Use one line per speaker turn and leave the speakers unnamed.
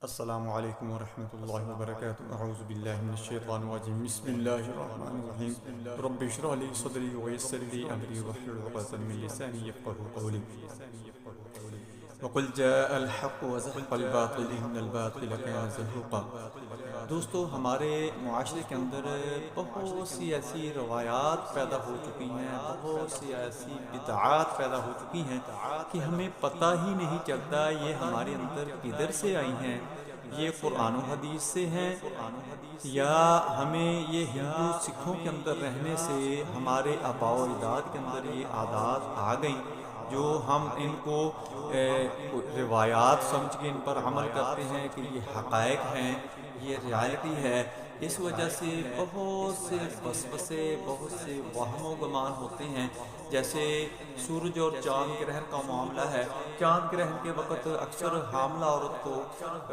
السلام علیکم ورحمۃ اللہ وبرکاتہ۔ اعوذ باللہ من الشیطان الرجیم، بسم اللہ الرحمن الرحیم۔ رب اشرح لی صدری ویسر لی امری واحلل عقدۃ من لسانی یفقہوا قولی۔ وقل جاء الحق وزهق الباطل ان الباطل كان زهوقا۔ دوستو، ہمارے معاشرے کے اندر بہت سی ایسی روایات پیدا ہو چکی ہیں، بہت سی ایسی بدعات پیدا ہو چکی ہیں کہ ہمیں پتہ ہی نہیں چلتا یہ ہمارے اندر کدھر سے آئی ہیں، یہ قرآن و حدیث سے ہیں یا ہمیں یہ ہندو سکھوں کے اندر رہنے سے ہمارے آباء و اجداد کے اندر یہ عادات آ گئیں جو ہم ان کو روایات سمجھ کے ان پر عمل کرتے ہیں کہ یہ حقائق ہیں، یہ ریالٹی ہے۔ اس وجہ سے بہت سے وسوسے، بہت سے وہم و گمان ہوتے ہیں۔ جیسے سورج اور چاند گرہن کا معاملہ ہے، چاند گرہن کے وقت اکثر حاملہ عورت کو